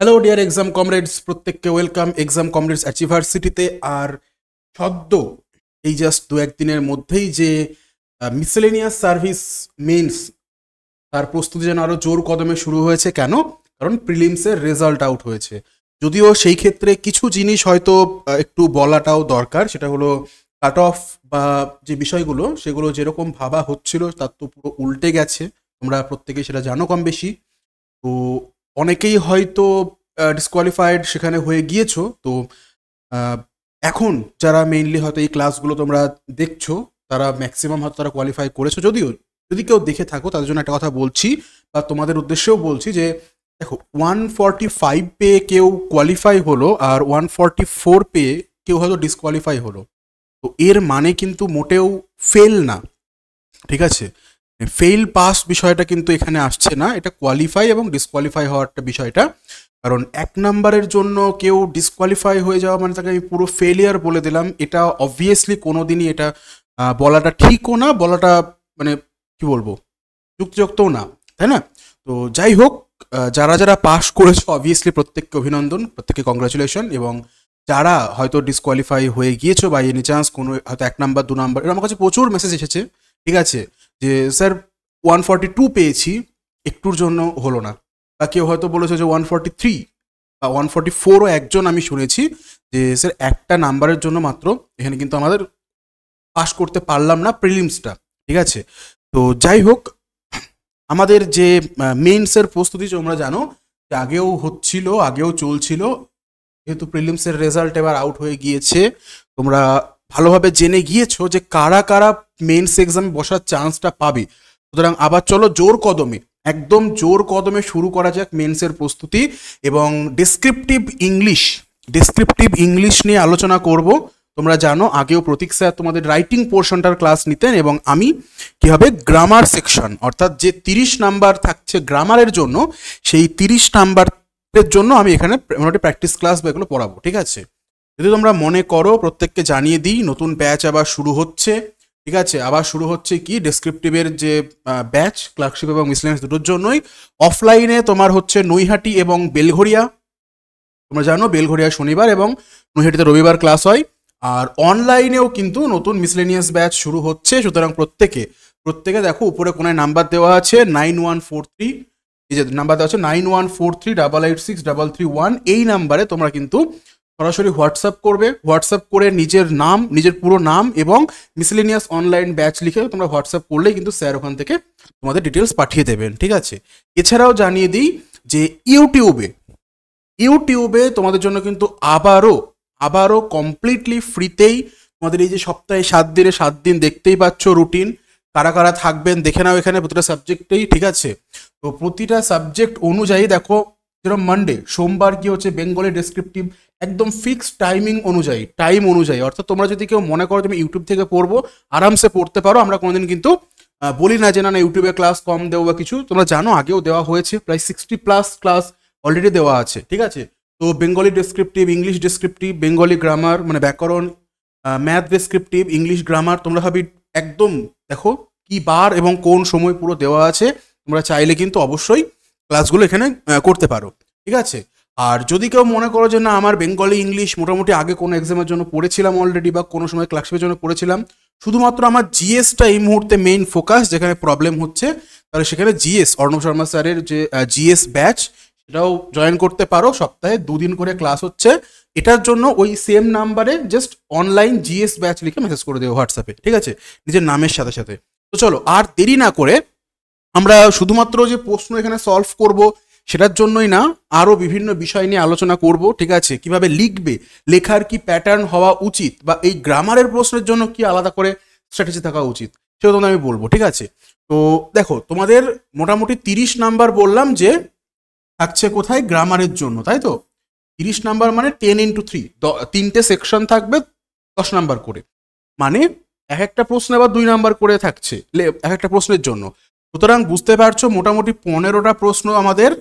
Hello dear exam comrades, প্রত্যেককে welcome exam comrades অ্যাচিভার্সিটিতে। আর সদ্য এই জাস্ট দু একদিনের মধ্যেই যে মিসেলেনিয়াস সার্ভিস মেন্স তার প্রস্তুতি যেন আরও জোর কদমে শুরু হয়েছে। কেন? কারণ প্রিলিমসের রেজাল্ট আউট হয়েছে। যদিও সেই ক্ষেত্রে কিছু জিনিস হয়তো একটু বলাটাও দরকার, সেটা হলো কাট অফ বা যে বিষয়গুলো সেগুলো যেরকম ভাবা হচ্ছিল তার তো পুরো উল্টে গেছে। তোমরা প্রত্যেকেই সেটা জানো কম বেশি। তো অনেকেই হয়তো ডিসকোয়ালিফাইড সেখানে হয়ে গিয়েছো। তো এখন যারা মেইনলি হয়তো এই ক্লাসগুলো তোমরা দেখছো তারা ম্যাক্সিমাম হয়তো তারা কোয়ালিফাই করেছো। যদিও যদি কেউ দেখে থাকো তাদের জন্য একটা কথা বলছি, বা তোমাদের উদ্দেশ্যেও বলছি যে দেখো, 145 পেয়ে কেউ কোয়ালিফাই হলো আর 144 পেয়ে কেউ হয়তো ডিসকোয়ালিফাই হলো। তো এর মানে কিন্তু মোটেও ফেল না, ঠিক আছে? ফেল পাস বিষয়টা কিন্তু এখানে আসছে না, এটা কোয়ালিফাই এবং ডিসকোয়ালিফাই হওয়ারটা বিষয়টা। কারণ 1 নাম্বারের জন্য কেউ ডিসকোয়ালিফাই হয়ে যাওয়া মানে তাকে আমি পুরো ফেলিয়ার বলে দিলাম, এটা অবভিয়াসলি কোনোদিনই এটা বলাটা ঠিকও না, বলাটা মানে কি বলবো, যুক্তিযুক্তও না, তাই না? তো যাই হোক, যারা যারা পাস করেছো অবভিয়াসলি প্রত্যেককে অভিনন্দন, প্রত্যেককে কংগ্রাচুলেশন। এবং যারা হয়তো ডিসকোয়ালিফাই হয়ে গিয়েছো বা এনি চান্স কোনো হয়তো 1 নাম্বার 2 নাম্বার, এর আমার কাছে প্রচুর মেসেজ এসেছে, ঠিক আছে, যে স্যার 142 পেয়েছি, একটুর জন্য হলো না। বা কেউ হয়তো বলেছে যে 143 বা 144ও একজন আমি শুনেছি যে স্যার একটা নাম্বারের জন্য মাত্র এখানে কিন্তু আমাদের পাস করতে পারলাম না প্রিলিমসটা, ঠিক আছে? তো যাই হোক, আমাদের যে মেইনসের প্রস্তুতি তোমরা জানো যে আগেও হচ্ছিল, আগেও চলছিল। যেহেতু প্রিলিমসের রেজাল্ট এবার আউট হয়ে গিয়েছে, তোমরা ভালোভাবে জেনে গিয়েছো যে কারা কারা মেইনস এক্সামে বসার চান্সটা পাবে। সুতরাং আবার চলো জোর কদমে, একদম জোর কদমে শুরু করা যাক মেন্সের প্রস্তুতি। এবং ডেসক্রিপটিভ ইংলিশ নিয়ে আলোচনা করব। তোমরা জানো আগেও প্রতীক স্যার তোমাদের রাইটিং পোর্শনটার ক্লাস নিতেন, এবং আমি কি হবে গ্রামার সেকশন, অর্থাৎ যে 30 নাম্বার থাকছে গ্রামারের জন্য, সেই 30 নাম্বারের জন্য আমি এখানে মোটামুটি প্র্যাকটিস ক্লাস বা এগুলো পড়াবো, ঠিক আছে? যদি তোমরা মনে করো, প্রত্যেককে জানিয়ে দিই নতুন ব্যাচ আবার শুরু হচ্ছে, ঠিক আছে? আবার শুরু হচ্ছে কি ডেসক্রিপটিভের যে ব্যাচ, ক্লার্কশিপ এবং মিসলেনিয়াস দুটোর জন্যই। অফলাইনে তোমার হচ্ছে নৈহাটি এবং বেলঘরিয়া, তোমরা জানো বেলঘরিয়া শনিবার এবং নৈহাটিতে রবিবার ক্লাস হয়। আর অনলাইনেও কিন্তু নতুন মিসলেনিয়াস ব্যাচ শুরু হচ্ছে। সুতরাং প্রত্যেকে দেখো উপরে কোনায় নাম্বার দেওয়া আছে 9143, এই যে নাম্বার দেওয়া আছে 914388633331, এই নাম্বারে তোমরা কিন্তু সরাসরি হোয়াটসঅ্যাপ করবে। হোয়াটসঅ্যাপ করে নিজের পুরো নাম এবং মিসলেনিয়াস অনলাইন ব্যাচ লিখে তোমরা হোয়াটসঅ্যাপ করলেই কিন্তু স্যার ওখান থেকে তোমাদের ডিটেলস পাঠিয়ে দেবেন, ঠিক আছে? এছাড়াও জানিয়ে দিই যে ইউটিউবে তোমাদের জন্য কিন্তু আবারও কমপ্লিটলি ফ্রিতেই তোমাদের এই যে সপ্তাহে 7 দিনে 7 দিন দেখতেই পাচ্ছ রুটিন, কারা কারা থাকবেন দেখে নাও এখানে প্রতিটা সাবজেক্টেই, ঠিক আছে? তো প্রতিটা সাবজেক্ট অনুযায়ী দেখো, যেরকম মানডে সোমবার কি হচ্ছে বেঙ্গলি ডেসক্রিপটিভ, একদম ফিক্সড টাইম অনুযায়ী। অর্থাৎ তোমরা যদি কেউ মনে করো তুমি ইউটিউব থেকে পড়বো, আরামসে পড়তে পারো। আমরা কোনোদিন কিন্তু বলি না যে না ইউটিউবে ক্লাস কম দেবো বা কিছু। তোমরা জানো আগেও দেওয়া হয়েছে, প্রায় 60+ ক্লাস অলরেডি দেওয়া আছে, ঠিক আছে? তো Bengali descriptive, English descriptive, Bengali grammar মানে ব্যাকরণ, ম্যাথ ডেসক্রিপটিভ, ইংলিশ গ্রামার, তোমরা ভাবি একদম দেখো কি বার এবং কোন সময় পুরো দেওয়া আছে। তোমরা চাইলে কিন্তু অবশ্যই ক্লাসগুলো এখানে করতে পারো, ঠিক আছে? আর যদি কেউ মনে করো যে না আমার বেঙ্গলি ইংলিশ মোটামুটি আগে কোনো এক্সামের জন্য পড়েছিলাম অলরেডি, বা কোনো সময় ক্লাসের জন্য পড়েছিলাম, শুধুমাত্র আমার জিএসটা এই মুহূর্তে মেইন ফোকাস, যেখানে প্রবলেম হচ্ছে, তাহলে সেখানে জিএস অর্ণব শর্মা স্যারের যে জিএস ব্যাচ, সেটাও জয়েন করতে পারো। সপ্তাহে 2 দিন করে ক্লাস হচ্ছে। এটার জন্য ওই সেম নাম্বারে জাস্ট অনলাইন জিএস ব্যাচ লিখে মেসেজ করে দেবো হোয়াটসঅ্যাপে, ঠিক আছে, নিজের নামের সাথে সাথে। তো চলো আর দেরি না করে আমরা শুধুমাত্র যে প্রশ্ন এখানে সলভ করব সেটার জন্যই না, আরও বিভিন্ন বিষয় নিয়ে আলোচনা করব, ঠিক আছে? কিভাবে লিখবে, লেখার কি প্যাটার্ন হওয়া উচিত, বা এই গ্রামারের প্রশ্নের জন্য কি আলাদা করে স্ট্র্যাটেজি থাকা উচিত, সেটা তোমাদের আমি বলবো, ঠিক আছে? তো দেখো তোমাদের মোটামুটি 30 নাম্বার বললাম যে থাকছে কোথায় গ্রামারের জন্য, তাই তো? 30 নাম্বার মানে 10x3, 3টে সেকশন থাকবে 10 নাম্বার করে, মানে এক একটা প্রশ্ন আবার 2 নাম্বার করে থাকছে এক একটা প্রশ্নের জন্য। সুতরাং বুঝতে পারছো মোটামুটি 15টা প্রশ্ন আমাদের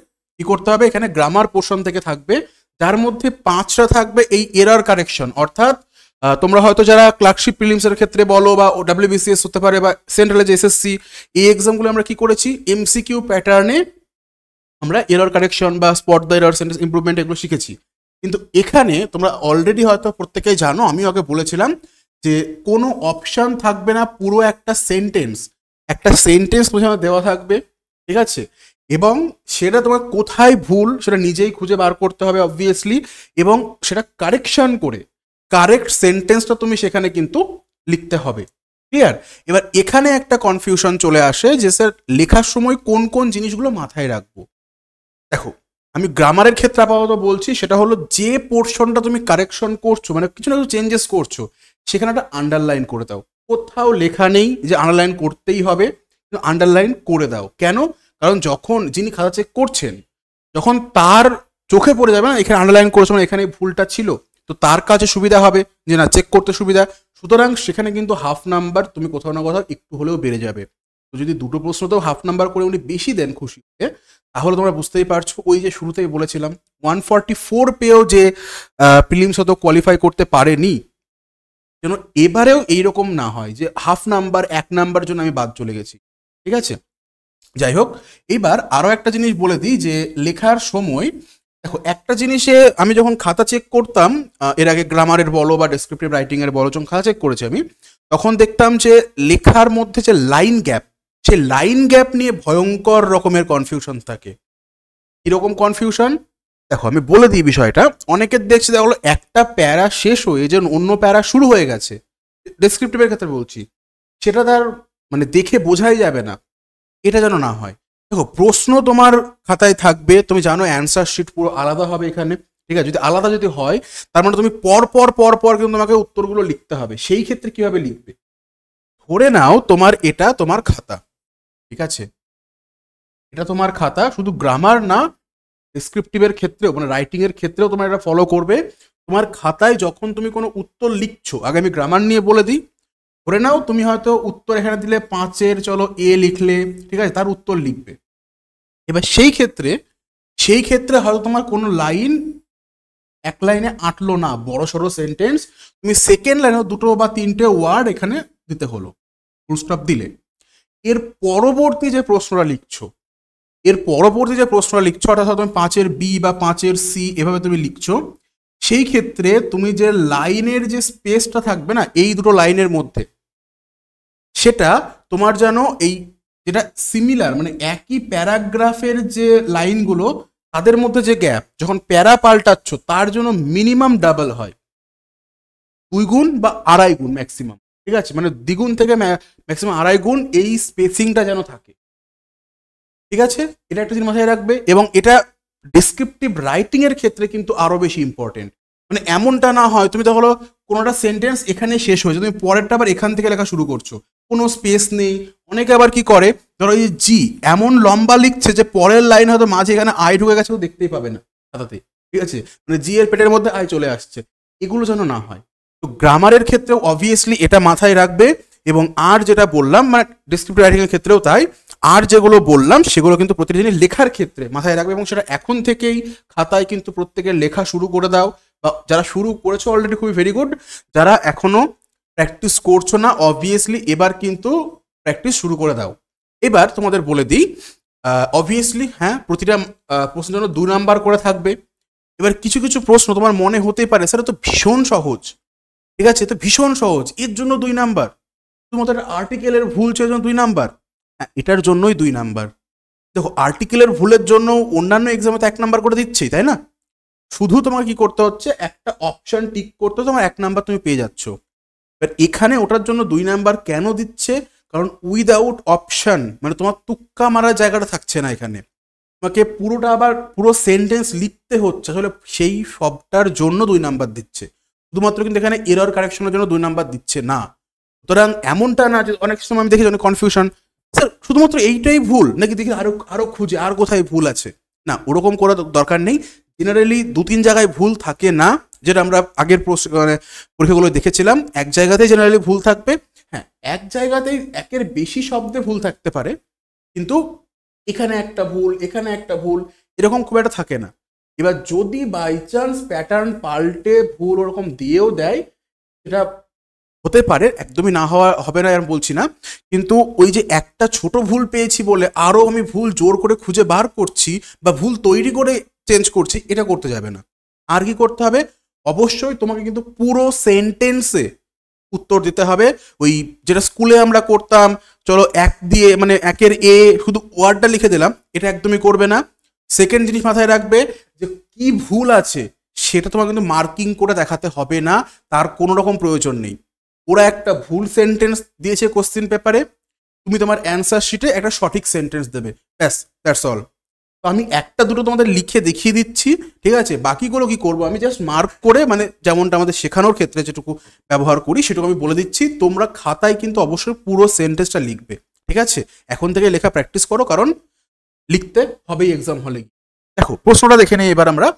কি করতে হবে এখানে গ্রামার পোর্শন থেকে থাকবে, যার মধ্যে 5টা থাকবে এই এরর কারেকশন। অর্থাৎ তোমরা হয়তো যারা ক্লার্কশিপ প্রিলিমসের ক্ষেত্রে বলো, বা ডাব্লিউবিসিএস হতে পারে, বা সেন্ট্রাল এসএসসি, এই এক্সামগুলো আমরা কি করেছি এমসিকিউ প্যাটার্নে আমরা এরর কারেকশন বা spot the error, sentence improvement এগুলো শিখেছি। কিন্তু এখানে তোমরা অলরেডি হয়তো প্রত্যেকেই জানো, আমি আগে বলেছিলাম যে কোনো অপশন থাকবে না, পুরো একটা সেন্টেন্স তোমার দেওয়া থাকবে, ঠিক আছে? এবং সেটা তোমার কোথায় ভুল সেটা নিজেই খুঁজে বার করতে হবে অবভিয়াসলি, এবং সেটা কারেকশন করে কারেক্ট সেন্টেন্সটা তুমি সেখানে কিন্তু লিখতে হবে। ক্লিয়ার? এবার এখানে একটা কনফিউশন চলে আসে যে স্যার লেখার সময় কোন কোন জিনিসগুলো মাথায় রাখবো। দেখো, আমি গ্রামারের ক্ষেত্রে আপাতত বলছি, সেটা হলো যে পোর্শনটা তুমি কারেকশন করছো, মানে কিছু না কিছু চেঞ্জেস করছো, সেখানে একটা আন্ডারলাইন করে দাও। কোথাও লেখা নেই যে আন্ডারলাইন করতেই হবে, আন্ডারলাইন করে দাও। কেন? কারণ যখন যিনি খাতা চেক করছেন, যখন তার চোখে পড়ে যাবে না এখানে আন্ডারলাইন করেছো মানে এখানে ভুলটা ছিল, তো তার কাছে সুবিধা হবে যে না চেক করতে সুবিধা, সুতরাং সেখানে কিন্তু হাফ নাম্বার তুমি কোথাও না কোথাও একটু হলেও বেড়ে যাবে। তো যদি দুটো প্রশ্নতেও হাফ নাম্বার করে উনি বেশি দেন খুশি হয়ে, তাহলে তোমরা বুঝতেই পারছো ওই যে শুরুতেই বলেছিলাম 144 পেয়েও যে প্রিলিমস হয়তো কোয়ালিফাই করতে পারেনি, যেন এবারেও এইরকম না হয় যে হাফ নাম্বার 1 নাম্বার জন্য আমি বাদ চলে গেছি। ঠিক আছে, যাই হোক, এইবার আরো একটা জিনিস বলে দিই যে লেখার সময় দেখো একটা জিনিসে আমি যখন খাতা চেক করতাম, এর আগে গ্রামারের বলো বা ডেসক্রিপটিভ রাইটিং এর বলো, যখন খাতা চেক করেছি আমি, তখন দেখতাম যে লেখার মধ্যে যে লাইন গ্যাপ, সেই লাইন গ্যাপ নিয়ে ভয়ঙ্কর রকমের কনফিউশন থাকে। কিরকম কনফিউশন? দেখো আমি বলে দিই বিষয়টা। অনেকের দেখছি দেখো একটা প্যারা শেষ হয়ে যে অন্য প্যারা শুরু হয়ে গেছে, ডেসক্রিপটিভের ক্ষেত্রে বলছি, সেটা তার মানে দেখে বোঝাই যাবে না। এটা যেন না হয়। দেখো প্রশ্ন তোমার খাতায় থাকবে, তুমি জানো অ্যান্সার শিট পুরো আলাদা হবে এখানে, ঠিক আছে? যদি আলাদা যদি হয় তার মানে তুমি পর কিন্তু তোমাকে উত্তরগুলো লিখতে হবে। সেই ক্ষেত্রে কিভাবে লিখবে? ধরে নাও তোমার এটা তোমার খাতা, ঠিক আছে? এটা তোমার খাতা, শুধু গ্রামার না, ডেসক্রিপটিভের ক্ষেত্রেও মানে রাইটিং এর ক্ষেত্রেও তোমার এটা ফলো করবে। তোমার খাতায় যখন তুমি কোনো উত্তর লিখছো, আগে আমি গ্রামার নিয়ে বলে দিই। ধরে নাও তুমি হয়তো উত্তর এখানে দিলে 5-এর চলো এ লিখলে, ঠিক আছে, তার উত্তর লিখবে। এবার সেই ক্ষেত্রে হয়তো তোমার কোনো লাইন এক লাইনে আটলো না, বড় সড়ো সেন্টেন্স, তুমি সেকেন্ড লাইনে দুটো বা তিনটে ওয়ার্ড এখানে দিতে হলো, ফুল স্টপ দিলে। এর পরবর্তী যে প্রশ্নটা লিখছো, অর্থাৎ তুমি 5-এর বি বা 5-এর সি এভাবে তুমি লিখছো, সেই ক্ষেত্রে তুমি যে লাইনের যে স্পেসটা থাকবে না এই দুটো লাইনের মধ্যে, সেটা তোমার যেন এই যেটা সিমিলার মানে একই প্যারাগ্রাফের যে লাইনগুলো তাদের মধ্যে যে গ্যাপ, যখন প্যারা পাল্টাচ্ছ তার জন্য মিনিমাম ডাবল হয়, 2 গুণ বা 2.5 গুণ ম্যাক্সিমাম, ঠিক আছে? মানে দ্বিগুণ থেকে ম্যাক্সিমাম 2.5 গুণ এই স্পেসিংটা যেন থাকে, ঠিক আছে? এটা একটা জিনিস মাথায় রাখবে। এবং এটা ডেসক্রিপটিভ রাইটিং এর ক্ষেত্রে কিন্তু আরো বেশি ইম্পর্টেন্ট। মানে এমনটা না হয় তুমি তো হলো কোনোটা সেন্টেন্স এখানে শেষ হয়েছে, তুমি পরেরটা আবার এখান থেকে লেখা শুরু করছো, কোনো স্পেস নেই। অনেকে আবার কি করে, ধরো এই জি এমন লম্বা লিখছে যে পরের লাইন হয়তো মাঝে এখানে আই ঢুকে গেছে, দেখতেই পাবে না খাতাতে, ঠিক আছে? মানে জি এর পেটের মধ্যে আই চলে আসছে, এগুলো যেন না হয়। তো গ্রামারের ক্ষেত্রেও অবভিয়াসলি এটা মাথায় রাখবে। এবং আর যেটা বললাম মানে ডেসক্রিপটিভ রাইটিং এর ক্ষেত্রেও তাই, আর যেগুলো বললাম সেগুলো কিন্তু প্রতিটা জিনিস লেখার ক্ষেত্রে মাথায় রাখবে, এবং সেটা এখন থেকেই খাতায় কিন্তু প্রত্যেকের লেখা শুরু করে দাও। বা যারা শুরু করেছো অলরেডি খুবই ভেরি গুড, যারা এখনো প্র্যাকটিস করছো না অবভিয়াসলি এবার কিন্তু প্র্যাকটিস শুরু করে দাও। এবার তোমাদের বলে দিই, অবভিয়াসলি হ্যাঁ প্রতিটা প্রশ্নের জন্য 2 নাম্বার করে থাকবে। এবার কিছু কিছু প্রশ্ন তোমার মনে হতেই পারে স্যার তো ভীষণ সহজ, ঠিক আছে, তো ভীষণ সহজ এর জন্য 2 নাম্বার, তোমাদের আর্টিকেলের ভুল ছিল জন্য 2 নাম্বার। হ্যাঁ এটার জন্যই 2 নাম্বার। দেখো আর্টিকেলের ভুলের জন্য অন্যান্য এক্সামে তো 1 নাম্বার করে দিচ্ছেই, তাই না? শুধু তোমাকে কি করতে হচ্ছে, একটা অপশন টিক করতে তোমার 1 নাম্বার তুমি পেয়ে যাচ্ছ। এবার এখানে ওটার জন্য 2 নাম্বার কেন দিচ্ছে? কারণ উইদাউট অপশন মানে তোমার তুক্কা মারার জায়গাটা থাকছে না এখানে, তোমাকে পুরোটা আবার পুরো সেন্টেন্স লিখতে হচ্ছে, আসলে সেই সবটার জন্য 2 নাম্বার দিচ্ছে। শুধুমাত্র কিন্তু এখানে এরর কারেকশনের জন্য 2 নাম্বার দিচ্ছে না। সুতরাং এমনটা না যে অনেক সময় আমি দেখি অনেক কনফিউশন, স্যার শুধুমাত্র এইটাই ভুল নাকি দেখি আরো আরো খুঁজে আর কোথায় ভুল আছে, না ওরকম করার দরকার নেই। জেনারেলি 2-3 জায়গায় ভুল থাকে না, যেটা আমরা আগের মানে পরীক্ষাগুলো দেখেছিলাম, এক জায়গাতেই জেনারেলি ভুল থাকবে। হ্যাঁ এক জায়গাতেই একের বেশি শব্দে ভুল থাকতে পারে, কিন্তু এখানে একটা ভুল এখানে একটা ভুল এরকম খুব একটা থাকে না। এবার যদি বাই চান্স প্যাটার্ন পাল্টে ভুল ওরকম দিয়েও দেয়, সেটা হতে পারে, একদমই না হওয়া হবে না আমি বলছি না, কিন্তু ওই যে একটা ছোট ভুল পেয়েছি বলে আরও আমি ভুল জোর করে খুঁজে বার করছি বা ভুল তৈরি করে চেঞ্জ করছি, এটা করতে যাবে না। আর কি করতে হবে, অবশ্যই তোমাকে কিন্তু পুরো সেন্টেন্সে উত্তর দিতে হবে। ওই যেটা স্কুলে আমরা করতাম, চলো এক দিয়ে মানে একের এ শুধু ওয়ার্ডটা লিখে দিলাম, এটা একদমই করবে না। সেকেন্ড জিনিস মাথায় রাখবে যে কি ভুল আছে সেটা তোমাকে কিন্তু মার্কিং করে দেখাতে হবে না, তার কোনো রকম প্রয়োজন নেই। ওরা একটা ভুল সেন্টেন্স দিয়েছে কোশ্চেন পেপারে, তুমি তোমার অ্যান্সার শিটে একটা সঠিক সেন্টেন্স দেবে, ব্যাস, দ্যাটস অল। তো আমি একটা দুটো তোমাদের লিখে দেখিয়ে দিচ্ছি, ঠিক আছে? বাকিগুলো কি করবো, আমি জাস্ট মার্ক করে মানে যেমনটা আমাদের শেখানোর ক্ষেত্রে যেটুকু ব্যবহার করি সেটুকু আমি বলে দিচ্ছি। তোমরা খাতায় কিন্তু অবশ্যই পুরো সেন্টেন্সটা লিখবে, ঠিক আছে? এখন থেকে লেখা প্র্যাকটিস করো, কারণ লিখতে হবেই এক্সাম হলে। দেখো প্রশ্নটা দেখে নেই এবার আমরা।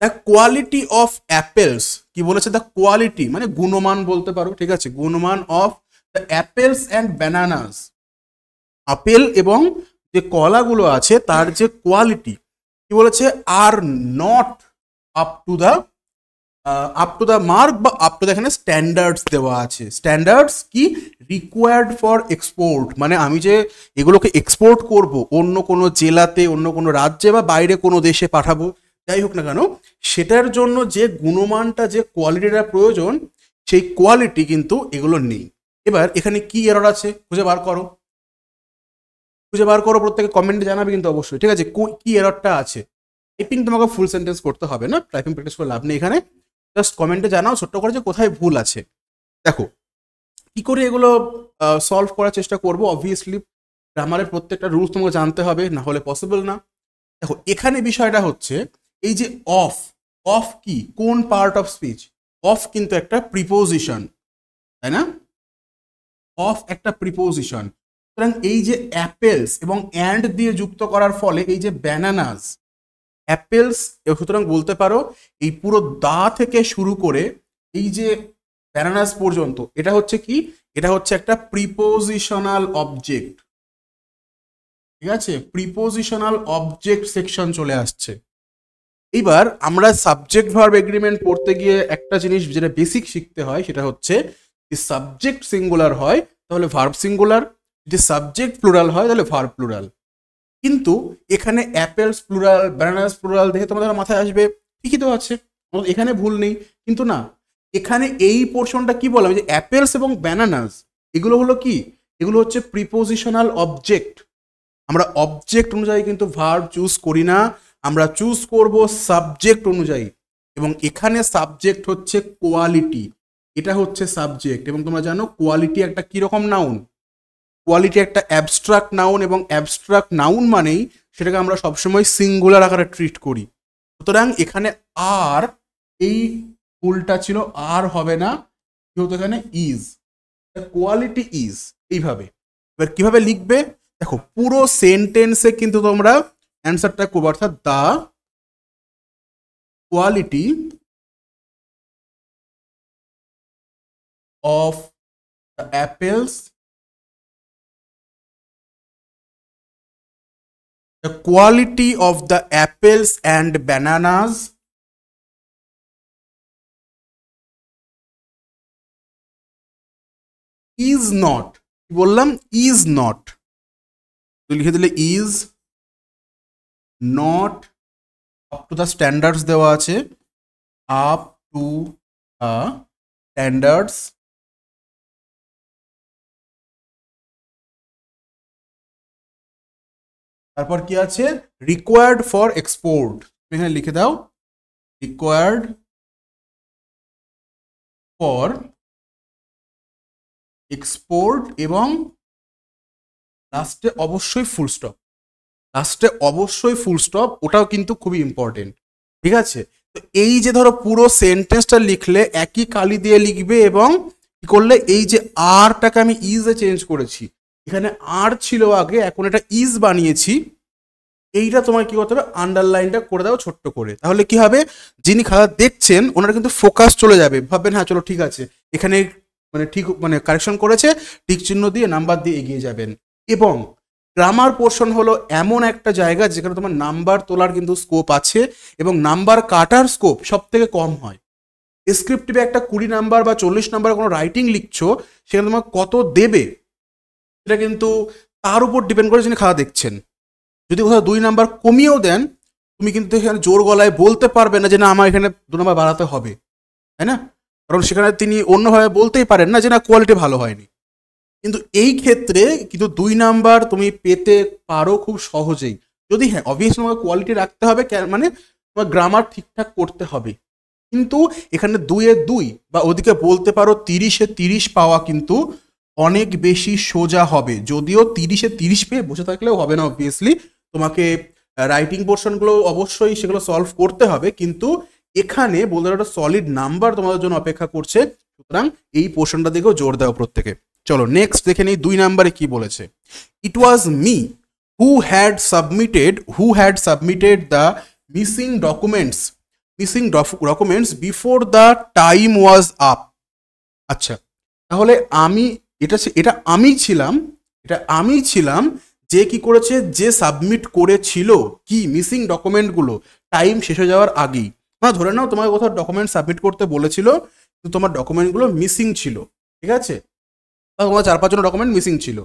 দ্য কোয়ালিটি অফ অ্যাপেলস, কি বলেছে? দ্য কোয়ালিটি মানে গুণমান বলতে পারো, ঠিক আছে? গুণমান of the apples and bananas, apple এবং যে কলাগুলো আছে তার যে কোয়ালিটি, কি বলেছে? Are not up to the mark বা আপ টু দ্য, এখানে স্ট্যান্ডার্ডস দেওয়া আছে। স্ট্যান্ডার্ডস কি? রিকোয়ার্ড ফর এক্সপোর্ট, মানে আমি যে এগুলোকে এক্সপোর্ট করব অন্য কোনো জেলাতে, অন্য কোনো রাজ্যে বা বাইরে কোনো দেশে পাঠাবো, যাই হোক না কেন, সেটার জন্য যে গুণমানটা, যে কোয়ালিটিটা প্রয়োজন, সেই কোয়ালিটি কিন্তু এগুলো নেই। এবার এখানে কি এরর আছে খুঁজে বার করো, খুঁজে বার করো, প্রত্যেকে কমেন্টে জানাবে কিন্তু অবশ্যই, ঠিক আছে? কি এররটা আছে। টাইপিং তোমাকে ফুল সেন্টেন্স করতে হবে না, টাইপিং প্র্যাকটিস করে লাভ নেই এখানে, জাস্ট কমেন্টে জানাও ছোট্ট করে যে কোথায় ভুল আছে। দেখো কি করে এগুলো সলভ করার চেষ্টা করবো। অবভিয়াসলি গ্রামারের প্রত্যেকটা রুলস তোমাকে জানতে হবে, না হলে পসিবল না। দেখো এখানে বিষয়টা হচ্ছে এই যে অফ, অফ কি? কোন পার্ট অফ স্পিচ? অফ কিন্তু একটা প্রিপোজিশন, তাই না? অফ একটা প্রিপোজিশন। সুতরাং এই যে অ্যাপেলস এবং অ্যান্ড দিয়ে যুক্ত করার ফলে এই যে ব্যানানাস, অ্যাপেলস, সুতরাং বলতে পারো এই পুরো দা থেকে শুরু করে এই যে ব্যানানাস পর্যন্ত, এটা হচ্ছে কি? এটা হচ্ছে একটা প্রিপোজিশনাল অবজেক্ট, ঠিক আছে? প্রিপোজিশনাল অবজেক্ট সেকশন চলে আসছে। এইবার আমরা সাবজেক্ট ভার্ব এগ্রিমেন্ট পড়তে গিয়ে একটা জিনিস যেটা বেসিক শিখতে হয় সেটা হচ্ছে যে সাবজেক্ট সিঙ্গুলার হয় তাহলে ভার্ব সিঙ্গুলার, যদি সাবজেক্ট প্লুরাল হয় তাহলে ভার্ব প্লুরাল। কিন্তু এখানে অ্যাপেলস প্লুরাল, ব্যানানাস প্লুরাল দেখে তোমাদের মাথায় আসবে ঠিকই তো আছে, এখানে ভুল নেই। কিন্তু না, এখানে এই পোর্শনটা কি বললাম যে অ্যাপেলস এবং ব্যানানাস এগুলো হলো কি? এগুলো হচ্ছে প্রিপোজিশনাল অবজেক্ট। আমরা অবজেক্ট অনুযায়ী কিন্তু ভার্ব চুজ করি না, আমরা চুজ করব সাবজেক্ট অনুযায়ী। এবং এখানে সাবজেক্ট হচ্ছে কোয়ালিটি, এটা হচ্ছে সাবজেক্ট। এবং তোমরা জানো কোয়ালিটি একটা কিরকম নাউন? কোয়ালিটি একটা অ্যাবস্ট্রাক্ট নাউন, এবং অ্যাবস্ট্রাক্ট নাউন মানেই সেটাকে আমরা সবসময় সিঙ্গুলার আকারে ট্রিট করি। সুতরাং এখানে আর, এই ভুলটা ছিল, আর হবে না, যেহেতু এখানে ইজ, কোয়ালিটি ইজ, এইভাবে। এবার কিভাবে লিখবে দেখো, পুরো সেন্টেন্সে কিন্তু তোমরা অ্যান্সারটা করবো, অর্থাৎ the quality of the apples, the quality of the apples and bananas is not, বললাম is not, তো লিখে দিলে is not up to the standards দেওয়া আছে, up to the standards, তারপর কি আছে? required for export, এখানে লিখে দাও required for export, এবং লাস্টে অবশ্যই ফুল স্টপ, লাস্টে অবশ্যই ফুল স্টপ, ওটাও কিন্তু খুবই ইম্পর্টেন্ট, ঠিক আছে? তো এই যে ধরো পুরো সেন্টেন্সটা লিখলে একই কালি দিয়ে লিখবে, এবং কি করলে এই যে আরটাকে আমি ইজে চেঞ্জ করেছি, এখানে আর ছিল আগে, এখন এটা ইজ বানিয়েছি, এইটা তোমার কি করতে হবে? আন্ডারলাইনটা করে দাও ছোট্ট করে, তাহলে কি হবে? যিনি খাতা দেখছেন ওনারা কিন্তু ফোকাস চলে যাবে, ভাববেন হ্যাঁ চলো ঠিক আছে, এখানে মানে ঠিক মানে কারেকশন করেছে, টিক চিহ্ন দিয়ে নাম্বার দিয়ে এগিয়ে যাবেন। এবং গ্রামার পোর্শন হলো এমন একটা জায়গা যেখানে তোমার নাম্বার তোলার কিন্তু স্কোপ আছে, এবং নাম্বার কাটার স্কোপ সব থেকে কম হয়। ডেসক্রিপটিভে একটা 20 নাম্বার বা 40 নাম্বার কোনো রাইটিং লিখছো, সেখানে তোমার কত দেবে এটা কিন্তু তার উপর ডিপেন্ড করে যিনি খাতা দেখছেন। যদি কোথাও 2 নাম্বার কমিয়েও দেন, তুমি কিন্তু এখানে জোর গলায় বলতে পারবে না যে না আমার এখানে 2 নাম্বার বাড়াতে হবে, তাই না? কারণ সেখানে তিনি অন্যভাবে বলতেই পারেন না যে না কোয়ালিটি ভালো হয়নি। কিন্তু এই ক্ষেত্রে কিন্তু 2 নাম্বার তুমি পেতে পারো খুব সহজেই। যদি হ্যাঁ অবভিয়াসলি তোমাকে কোয়ালিটি রাখতে হবে, মানে তোমার গ্রামার ঠিকঠাক করতে হবে। কিন্তু এখানে 2-এ 2 বা ওদিকে বলতে পারো 30-এ 30 পাওয়া কিন্তু অনেক বেশি সোজা হবে। যদিও 30-এ 30 পেয়ে বসে থাকলেও হবে না, অবভিয়াসলি তোমাকে রাইটিং পোর্শনগুলো অবশ্যই সেগুলো সলভ করতে হবে, কিন্তু এখানে বলতে একটা সলিড নাম্বার তোমাদের জন্য অপেক্ষা করছে। সুতরাং এই পোর্শনটা দিকেও জোর দাও প্রত্যেকে। চলো নেক্সট দেখে নেই 2 নাম্বারে কি বলেছে। It was me who had submitted the missing documents before the time was up. আচ্ছা, তাহলে এটা আমি ছিলাম যে কি করেছে, যে সাবমিট করেছিল কি মিসিং ডকুমেন্টগুলো টাইম শেষ হয়ে যাওয়ার আগেই। মানে ধরে নাও তোমাকে কোথাও ডকুমেন্ট সাবমিট করতে বলেছিল, কিন্তু তোমার ডকুমেন্টগুলো মিসিং ছিল, ঠিক আছে? তোমার 4-5 জন ডকুমেন্ট মিসিং ছিল।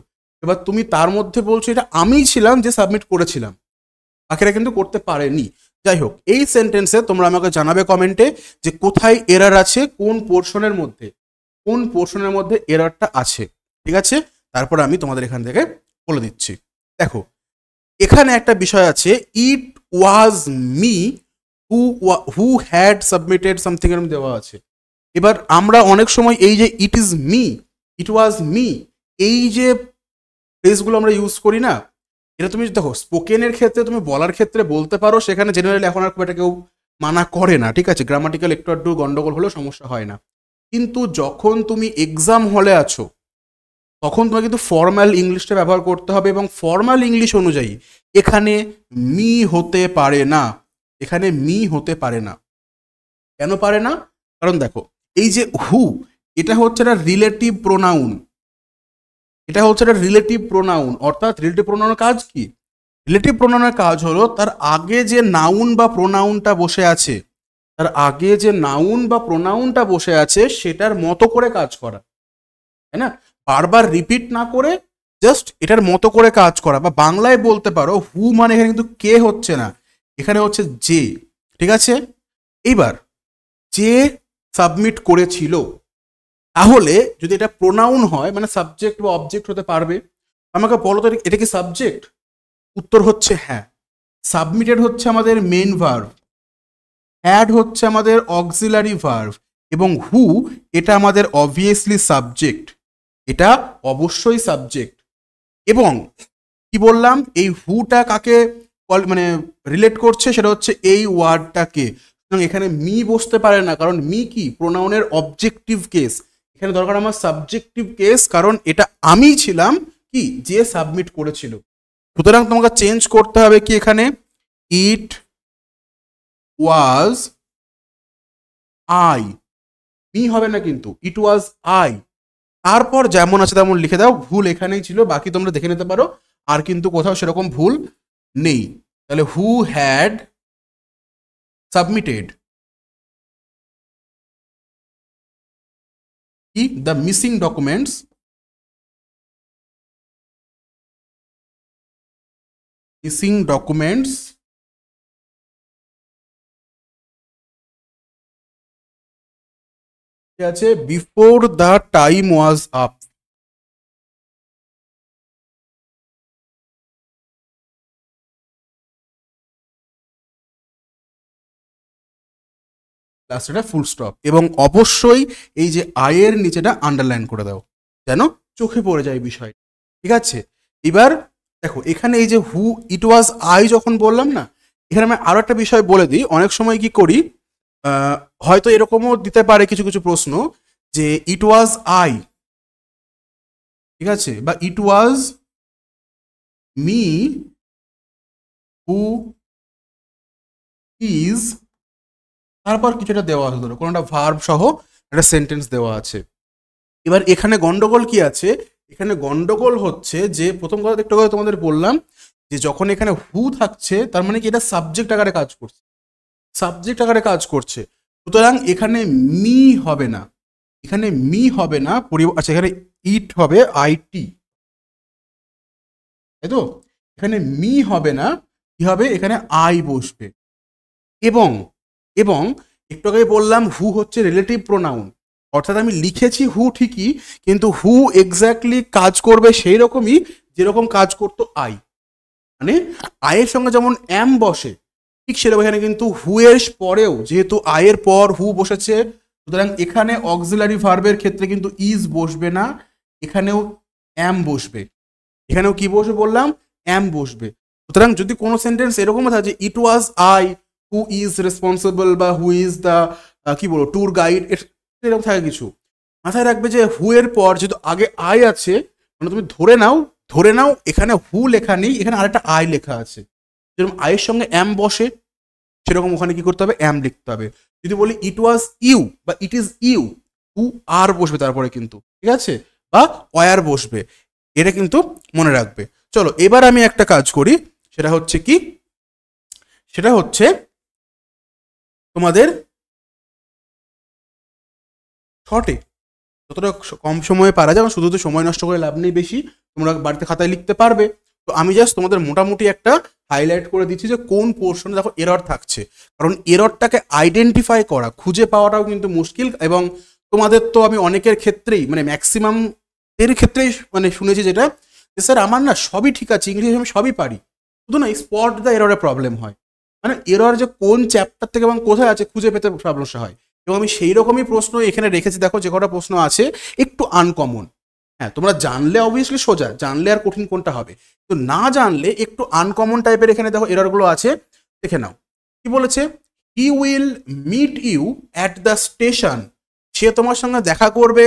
এবার তুমি তার মধ্যে বলছো এটা আমি ছিলাম যে সাবমিট করেছিলাম, বাকিরা কিন্তু করতে পারেনি। যাই হোক, এই সেন্টেন্সে তোমরা আমাকে জানাবে কমেন্টে যে কোথায় এরার আছে, কোন পোর্শনের মধ্যে এরারটা আছে, ঠিক আছে? তারপর আমি তোমাদের এখান থেকে বলে দিচ্ছি। দেখো এখানে একটা বিষয় আছে, it was me who had submitted something এরকম দেওয়া আছে। এবার আমরা অনেক সময় এই যে ইট ওয়াজ মি এই যে ফ্রেজগুলো আমরা ইউজ করি না, এটা তুমি দেখো স্পোকেনের ক্ষেত্রে তুমি বলার ক্ষেত্রে বলতে পারো, সেখানে জেনারেলি এখন আর খুব একটা কেউ মানা করে না, ঠিক আছে? গ্রামাটিক্যাল একটু একটু গন্ডগোল হলেও সমস্যা হয় না। কিন্তু যখন তুমি এক্সাম হলে আছো, তখন তোমাকে কিন্তু ফর্মাল ইংলিশটা ব্যবহার করতে হবে, এবং ফর্মাল ইংলিশ অনুযায়ী এখানে মি হতে পারে না। কেন পারে না? কারণ দেখো এই যে হু, এটা হচ্ছে একটা রিলেটিভ প্রোনাউন। অর্থাৎ রিলেটিভ প্রোনাউনের কাজ কি? রিলেটিভ প্রোনাউনের কাজ হলো তার আগে যে নাউন বা প্রোনাউনটা বসে আছে সেটার মতো করে কাজ করা, তাই না? বারবার রিপিট না করে জাস্ট এটার মতো করে কাজ করা। বা বাংলায় বলতে পারো হু মানে এখানে কিন্তু কে হচ্ছে না, এখানে হচ্ছে যে, ঠিক আছে? এইবার যে সাবমিট করেছিল, তাহলে যদি এটা প্রোনাউন হয় মানে সাবজেক্ট বা অবজেক্ট হতে পারবে। আমাকে বলো তো এটা কি সাবজেক্ট? উত্তর হচ্ছে হ্যাঁ। সাবমিটেড হচ্ছে আমাদের মেন ভার্ব, হ্যাড হচ্ছে আমাদের অক্সিলারি ভার্ব, এবং হু এটা আমাদের অবভিয়াসলি সাবজেক্ট, এটা অবশ্যই সাবজেক্ট। এবং কি বললাম, এই হুটা কাকে মানে রিলেট করছে, সেটা হচ্ছে এই ওয়ার্ডটাকে। এখানে মি বসতে পারে না, কারণ মি কি প্রোনাউনের অবজেক্টিভ কেস। এখানে দরকার আমার সাবজেক্টিভ কেস, কারণ এটা আমি ছিলাম কি যে সাবমিট করেছিল। সুতরাং তোমাকে চেঞ্জ করতে হবে কি এখানে, ইট ওয়াজ আই, মি হবে না কিন্তু, ইট ওয়াজ আই। তারপর যেমন আছে তেমন লিখে দাও, ভুল এখানেই ছিল, বাকি তোমরা দেখে নিতে পারো, আর কিন্তু কোথাও সেরকম ভুল নেই। তাহলে হু হ্যাড সাবমিটেড কি দ্য মিসিং ডকুমেন্টস আছে before the time was up. লাস্টে ফুল স্টপ, এবং অবশ্যই এই যে আয়ের নিচেটা আন্ডারলাইন করে দাও, যেন চোখে পড়ে যায় বিষয়, ঠিক আছে? এবার দেখো এখানে এই যে হু ইট ওয়াজ আই যখন বললাম না, এখানে আমি আরো একটা বিষয় বলে দিই। অনেক সময় কি করি, হয়তো এরকমও দিতে পারে কিছু কিছু প্রশ্ন, যে ইট ওয়াজ আই, ঠিক আছে, বা ইট ওয়াজ মি হু ইজ, তারপর কিছুটা দেওয়া আছে, ধরো কোনো একটা ভার্ব সহ একটা সেন্টেন্স দেওয়া আছে। এবার এখানে গন্ডগোল কি আছে, এখানে গন্ডগোল হচ্ছে যে প্রথম কথা একটু কথা তোমাদের বললাম যে যখন এখানে হু থাকছে তার মানে কি এটা সাবজেক্ট আকারে কাজ করছে, সুতরাং এখানে মি হবে না, এখানে মি হবে না, আচ্ছা এখানে ইট হবে আইটি, তাই তো? এখানে মি হবে না, কি হবে, এখানে আই বসবে। এবং এবং একটু আগে বললাম হু হচ্ছে রিলেটিভ প্রোনাউন, অর্থাৎ আমি লিখেছি হু ঠিকই, কিন্তু হু এক্স্যাক্টলি কাজ করবে সেই রকমই যেরকম কাজ করতো আই। মানে আয়ের সঙ্গে যেমন অ্যাম বসে, ঠিক সেরকম এখানে কিন্তু হু এর পরেও যেহেতু আয়ের পর হু বসেছে, সুতরাং এখানে অক্সিলারি ভার্বের ক্ষেত্রে কিন্তু ইজ বসবে না, এখানেও অ্যাম বসবে। এখানেও কি বসবে বললাম, অ্যাম বসবে। সুতরাং যদি কোনো সেন্টেন্স এরকম থাকে যে it was I who is responsible বা হু ইজ দ্য কি বলবো ট্যুর গাইড, এরকম থাকে কিছু, মাথায় রাখবে যে হু এর পর যেহেতু আগে আই আছে, মানে তুমি ধরে নাও এখানে হু লেখা নেই, এখানে আরেকটা আই লেখা আছে, যেরকম আয়ের সঙ্গে অ্যাম বসে সেরকম ওখানে কি করতে হবে, অ্যাম লিখতে হবে। যদি বলি ইট ওয়াজ ইউ বা ইট ইজ ইউ, হু আর বসবে তারপরে কিন্তু, ঠিক আছে, বা ওয়ার বসবে, এটা কিন্তু মনে রাখবে। চলো এবার আমি একটা কাজ করি, সেটা হচ্ছে কি, সেটা হচ্ছে তোমাদের শর্টে যতটা কম সময়ে পারা যায়, শুধু তো সময় নষ্ট করে লাভ নেই বেশি, তোমরা বাড়িতে খাতায় লিখতে পারবে। তো আমি জাস্ট তোমাদের মোটামুটি একটা হাইলাইট করে দিচ্ছি যে কোন পোর্শনে দেখো এরর থাকছে, কারণ এররটাকে আইডেন্টিফাই করা, খুঁজে পাওয়াটাও কিন্তু মুশকিল। এবং তোমাদের তো আমি অনেকের ক্ষেত্রেই, মানে ম্যাক্সিমাম এর ক্ষেত্রেই মানে শুনেছি যেটা, যে স্যার আমার না সবই ঠিক আছে, ইংলিশ আমি সবই পারি, শুধু না স্পট দ্য এররে প্রবলেম হয়, মানে এরর যে কোন চ্যাপ্টার থেকে এবং কোথায় আছে খুঁজে পেতে সমস্যা হয়। এবং আমি সেই রকমই প্রশ্ন এখানে রেখেছি, দেখো যে কটা প্রশ্ন আছে একটু আনকমন। হ্যাঁ তোমরা জানলে অবভিয়াসলি সোজা, জানলে আর কঠিন কোনটা হবে, তো না জানলে একটু আনকমন টাইপের এখানে দেখো এররগুলো আছে, দেখে নাও। কি বলেছে, he will meet you at the station, সে তোমার সঙ্গে দেখা করবে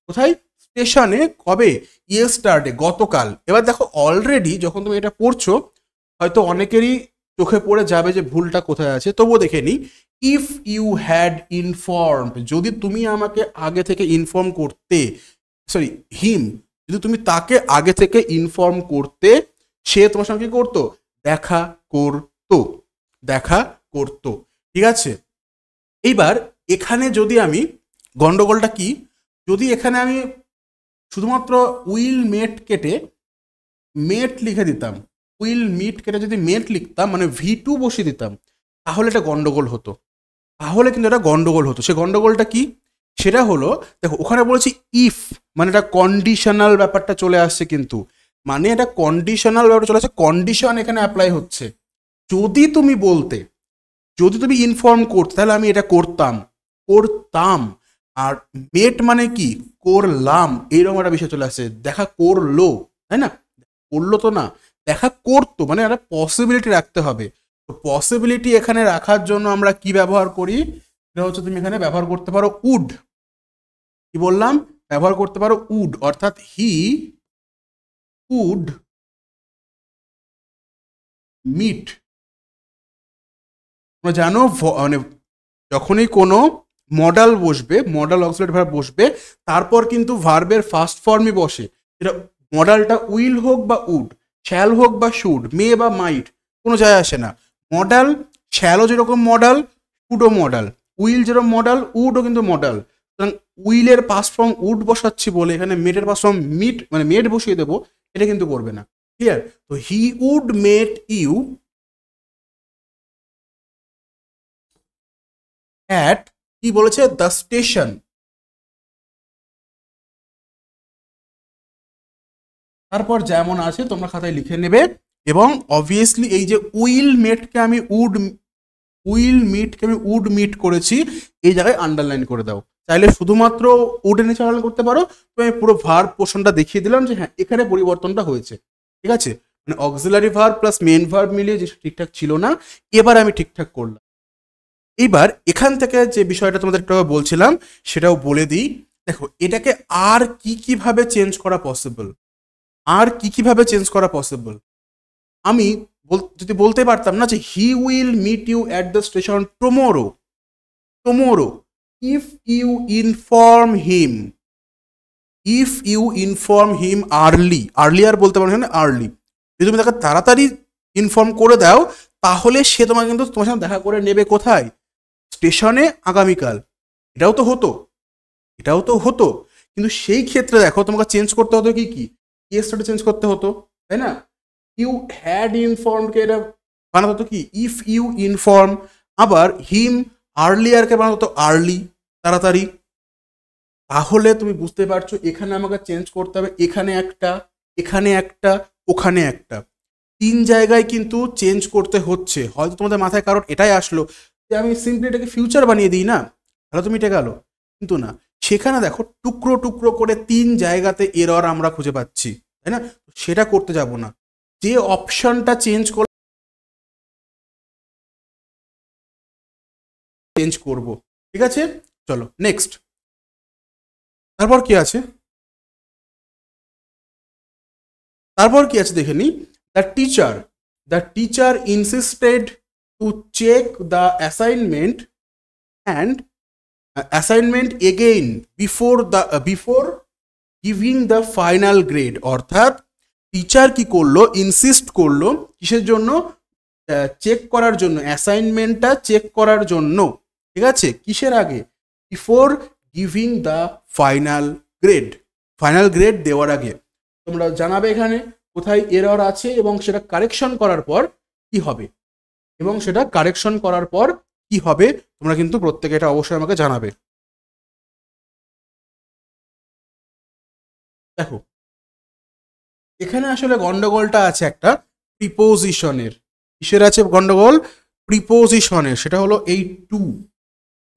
কোথায়, স্টেশনে, কবে, ইয়েস্টারডে, গতকাল। এবার দেখো অলরেডি যখন তুমি এটা পড়ছো হয়তো অনেকেরই চোখে পড়ে যাবে যে ভুলটা কোথায় আছে, তবুও দেখে নিই। ইফ ইউ হ্যাড ইনফর্মড, যদি তুমি আমাকে আগে থেকে ইনফর্ম করতে, সরি হিম, যদি তুমি তাকে আগে থেকে ইনফর্ম করতে, সে তোমার সঙ্গে কি করতো, দেখা করতো, দেখা করতো, ঠিক আছে। এইবার এখানে যদি আমি, গন্ডগোলটা কি, যদি এখানে আমি শুধুমাত্র উইল মেট কেটে মেট লিখে দিতাম, উইল মিট কেটে যদি মেট লিখতাম, মানে V2 বসিয়ে দিতাম, তাহলে এটা গন্ডগোল হতো, তাহলে কিন্তু এটা গন্ডগোল হতো। সে গন্ডগোলটা কি, সেটা হলো, দেখো ওখানে বলেছি ইফ, মানে এটা কন্ডিশনাল ব্যাপারটা চলে আসছে, কিন্তু মানে এটা কন্ডিশনাল ব্যাপারটা চলে আসছে, কন্ডিশন এখানে অ্যাপ্লাই হচ্ছে। যদি তুমি বলতে, যদি তুমি ইনফর্ম করতে, তাহলে আমি এটা করতাম, করতাম। আর মেট মানে কি, করলাম, এইরকম একটা বিষয় চলে আসছে। দেখা করলো, তাই না, করলো তো না, দেখা করতো, মানে একটা পসিবিলিটি রাখতে হবে। তো পসিবিলিটি এখানে রাখার জন্য আমরা কি ব্যবহার করি, সেটা হচ্ছে তুমি এখানে ব্যবহার করতে পারো উড। কি বললাম, ব্যবহার করতে পারো উড, অর্থাৎ হি উড মিট। তোমরা জানো মানে যখনই কোনো মডাল বসবে, মডাল অক্সিলারি ভার্ব বসবে, তারপর কিন্তু ভার্বের ফার্স্ট ফর্মই বসে। এটা মডালটা উইল হোক বা উড, শ্যাল হোক বা শুড, মে বা মাইট, কোনো যায় আসে না। মডাল, শ্যালও যেরকম মডাল, শুডও মডাল, উইল যেরকম মডাল, উডও কিন্তু মডাল। সুতরাং উইলের পাস্ট ফর্ম উড বসাচ্ছি বলে এখানে মেটের পাস্ট ফর্ম মিট, মানে মেট বসিয়ে দেবো, এটা কিন্তু করবে না। ক্লিয়ার? তো he would meet you at, কি বলেছে, দ্য স্টেশন। তারপর যেমন আছে তোমরা খাতায় লিখে নেবে। এবং অবভিয়াসলি এই যে উইল মেটকে আমি উড মিট করেছি, এই জায়গায় আন্ডারলাইন করে দাও। চাইলে শুধুমাত্র উড এর নিচে আন্ডারলাইন করতে পারো, তো আমি পুরো ভার্ব পোর্শনটা দেখিয়ে দিলাম যে হ্যাঁ এখানে পরিবর্তনটা হয়েছে, ঠিক আছে। মানে auxiliary verb plus main verb মিলিয়ে যে ঠিকঠাক ছিল না, এবার আমি ঠিকঠাক করলাম। এইবার এখান থেকে যে বিষয়টা তোমাদের একটু বলছিলাম সেটাও বলে দিই। দেখো এটাকে আর কি কিভাবে চেঞ্জ করা পসিবল, আর কি কিভাবে চেঞ্জ করা পসিবল। আমি যদি বলতে পারতাম না যে he will meet you at the station tomorrow, tomorrow, if you inform him, if you inform him early, earlier বলতে পারো না, আর্লি, যদি তুমি তাকে তাড়াতাড়ি ইনফর্ম করে দাও, তাহলে সে তোমাকে কিন্তু তোমার সাথে দেখা করে নেবে কোথায়, স্টেশনে আগামীকাল, এটাও তো হতো, কিন্তু সেই ক্ষেত্রে দেখো তোমাকে চেঞ্জ করতে হতো কি কেসটা চেঞ্জ করতে হতো, তাই না? ইউ হ্যাড ইনফর্ম কে এটা বানাতে হতো কি ইফ ইউ ইনফর্ম, আবার হিম আর্লিয়ারকে বানাতে হতো আর্লি, তাড়াতাড়ি। তাহলে তুমি বুঝতে পারছো এখানে আমাকে চেঞ্জ করতে হবে, এখানে একটা, এখানে একটা, ওখানে একটা, 3 জায়গায় কিন্তু চেঞ্জ করতে হচ্ছে। হয়তো তোমাদের মাথায় কারণ এটাই আসলো যে আমি সিম্পলি এটাকে ফিউচার বানিয়ে দিই না, তাহলে তুমি এটা গেল, কিন্তু না, সেখানে দেখো টুকরো টুকরো করে 3 জায়গাতে এরর আমরা খুঁজে পাচ্ছি, তাই না? সেটা করতে যাব না, যে অপশনটা চেঞ্জ করব, ঠিক আছে? চলো নেক্সট, তারপর কি আছে, দেখে নি। The teacher insisted to check the assignment and assignment again before giving the final grade. অর্থাৎ টিচার কি করলো, ইনসিস্ট করলো কিসের জন্য, চেক করার জন্য, অ্যাসাইনমেন্টটা চেক করার জন্য, ঠিক আছে? কিসের আগে, before giving the final grade দেওয়ার আগে। তোমরা জানাবে এখানে কোথায় এরর আছে এবং সেটা কারেকশন করার পর কি হবে, তোমরা কিন্তু প্রত্যেকে এটা অবশ্যই আমাকে জানাবে। দেখো এখানে আসলে গন্ডগোলটা আছে একটা প্রিপোজিশনের। কিসের আছে গন্ডগোল, প্রিপোজিশনের। সেটা হলো এই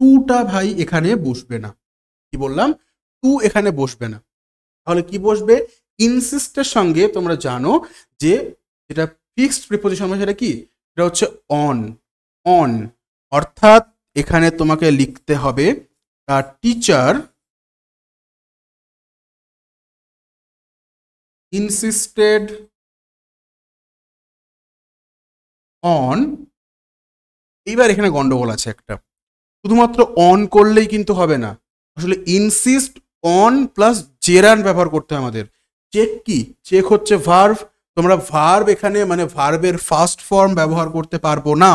টুটা ভাই এখানে বসবে না। কি বললাম, টু এখানে বসবে না। তাহলে কি বসবে, ইনসিস্টের সঙ্গে তোমরা জানো যে যেটা ফিক্সড প্রিপোজিশন সেটা কি, এটা হচ্ছে অন। অর্থাৎ এখানে তোমাকে লিখতে হবে টিচার insisted on। এইবার এখানে গন্ডগোল আছে একটা, শুধুমাত্র অন করলেই কিন্তু হবে না, আসলে ইনসিস্ট অন প্লাস জেরান্ড ব্যবহার করতে হবে আমাদের। চেক কি, চেক হচ্ছে ভার্ব, তোমরা ভার্ব এখানে মানে ভার্বের ফার্স্ট ফর্ম ব্যবহার করতে পারবো না,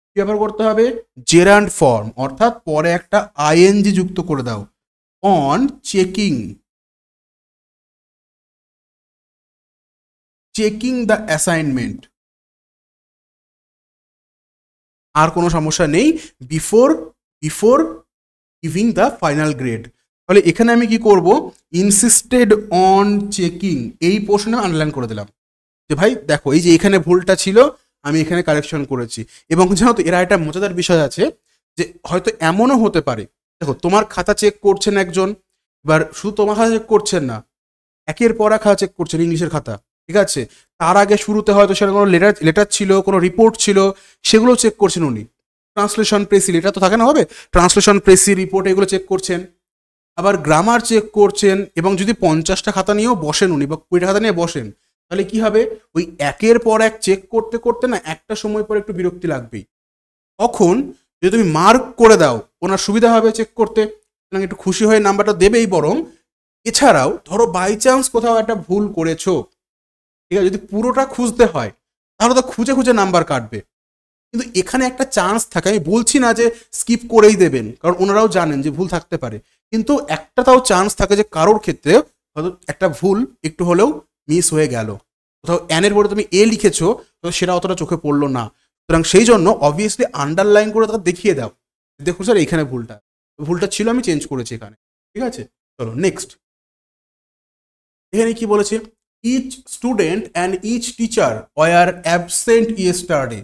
কি ব্যবহার করতে হবে, জেরান্ড ফর্ম। অর্থাৎ পরে একটা আইএনজি যুক্ত করে দাও, অন চেকিং দ্য অ্যাসাইনমেন্ট। আর কোনো সমস্যা নেই, before giving the final grade. তাহলে এখানে আমি কি করব, ইনসিস্টেড অন চেকিং, এই পোর্শনে আন্ডারলাইন করে দিলাম যে ভাই দেখো এই যে এখানে ভুলটা ছিল, আমি এখানে কারেকশন করেছি। এবং জানো তো এরা একটা মজাদার বিষয় আছে যে হয়তো এমনও হতে পারে, দেখো তোমার খাতা চেক করছেন একজন, এবার শুধু তোমার খাতা চেক করছেন না, একের পর এক খাতা চেক করছেন ইংলিশের খাতা, ঠিক আছে? তার আগে শুরুতে হয়তো সেটা কোনো লেটার ছিল, কোনো রিপোর্ট ছিল, সেগুলো চেক করছেন উনি। ট্রান্সলেশন প্রেসি, এটা তো থাকে না, হবে ট্রান্সলেশন প্রেসি রিপোর্ট, এগুলো চেক করছেন। আবার গ্রামার চেক করছেন, এবং যদি 50টা খাতা নিয়েও বসেন উনি বা 20টা খাতা নিয়ে বসেন, তাহলে কি হবে, ওই একের পর এক চেক করতে করতে না একটা সময় পর একটু বিরক্তি লাগবেই। তখন যদি তুমি মার্ক করে দাও ওনার সুবিধা হবে চেক করতে, একটু খুশি হয়ে নাম্বারটা দেবেই। বরং এছাড়াও ধরো বাই চান্স কোথাও একটা ভুল করেছো, ঠিক আছে, যদি পুরোটা খুঁজতে হয় তাহলে তো খুঁজে খুঁজে নাম্বার কাটবে, কিন্তু এখানে একটা চান্স থাকে। আমি বলছি না যে স্কিপ করেই দেবেন, কারণ ওনারাও জানেন যে ভুল থাকতে পারে, কিন্তু একটা তাও চান্স থাকে যে কারোর ক্ষেত্রে হয়তো একটা ভুল একটু হলেও মিস হয়ে গেল, কোথাও এনের পরে তুমি এ লিখেছো তো সেটা অতটা চোখে পড়লো না। সুতরাং সেই জন্য অবভিয়াসলি আন্ডারলাইন করে তাকে দেখিয়ে দাও, দেখো স্যার এইখানে ভুলটা ছিল, আমি চেঞ্জ করেছি এখানে, ঠিক আছে? চলো নেক্সট, এখানে কি বলেছে, each student and each teacher were absent yesterday.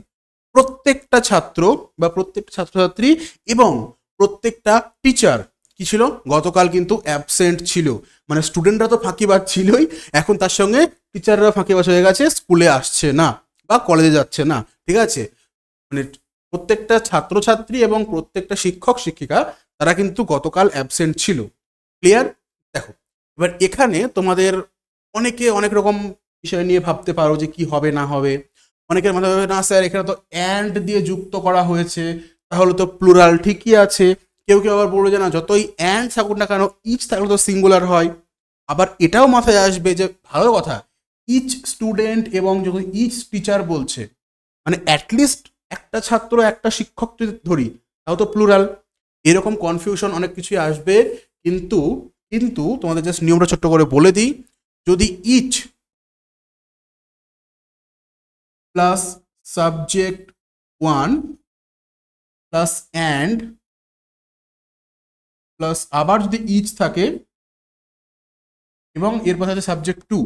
প্রত্যেকটা ছাত্র বা প্রত্যেকটা ছাত্রছাত্রী এবং প্রত্যেকটা টিচার কি ছিল, গতকাল কিন্তু অ্যাবসেন্ট ছিল। মানে স্টুডেন্টরা তো ফাঁকিবাজ ছিলই, এখন তার সঙ্গে টিচাররা ফাঁকিবাজ হয়ে গেছে, স্কুলে আসছে না বা কলেজে যাচ্ছে না, ঠিক আছে? মানে প্রত্যেকটা ছাত্রছাত্রী এবং প্রত্যেকটা শিক্ষক শিক্ষিকা তারা কিন্তু গতকাল অ্যাবসেন্ট ছিল। ক্লিয়ার? দেখো এবার এখানে তোমাদের অনেকে অনেক রকম বিষয় নিয়ে ভাবতে পারো যে কি হবে না হবে। অনেকের মনে হবে না স্যার এখানে তো অ্যান্ড দিয়ে যুক্ত করা হয়েছে, তাহলে তো প্লুরাল ঠিকই আছে। কেউ কেউ আবার বলবে যে না, যতই অ্যান্ড থাকুক না কেন ইচ থাকলে তো সিঙ্গুলার হয়। আবার এটাও মাথায় আসবে যে ভালো কথা, ইচ স্টুডেন্ট এবং যখন ইচ টিচার বলছে, মানে অ্যাটলিস্ট একটা ছাত্র একটা শিক্ষক যদি ধরি, তাও তো প্লুরাল। এরকম কনফিউশন অনেক কিছুই আসবে, কিন্তু কিন্তু তোমাদের জাস্ট নিয়মটা ছোট্ট করে বলে দিই, যদি each plus subject one plus and plus আবার যদি ইচ থাকে এবং এর পাশে আছে সাবজেক্ট টু,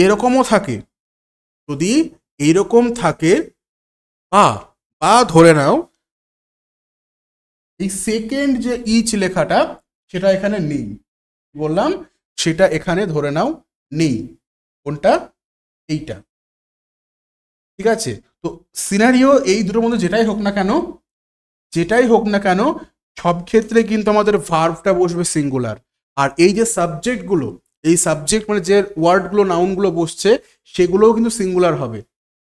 এরকমও থাকে, যদি এইরকম থাকে, বা বা ধরে নাও এই সেকেন্ড যে ইচ লেখাটা সেটা এখানে নেই, বললাম সেটা এখানে ধরে নাও নেই, কোনটা, এইটা, ঠিক আছে। তো সিনারিও এই দুটোর মধ্যে যেটাই হোক না কেন, যেটাই হোক না কেন, সব ক্ষেত্রে কিন্তু আমাদের ভার্বটা বসবে সিঙ্গুলার। আর এই যে সাবজেক্টগুলো, এই সাবজেক্ট মানে যে ওয়ার্ডগুলো নাউনগুলো বসছে সেগুলোও কিন্তু সিঙ্গুলার হবে,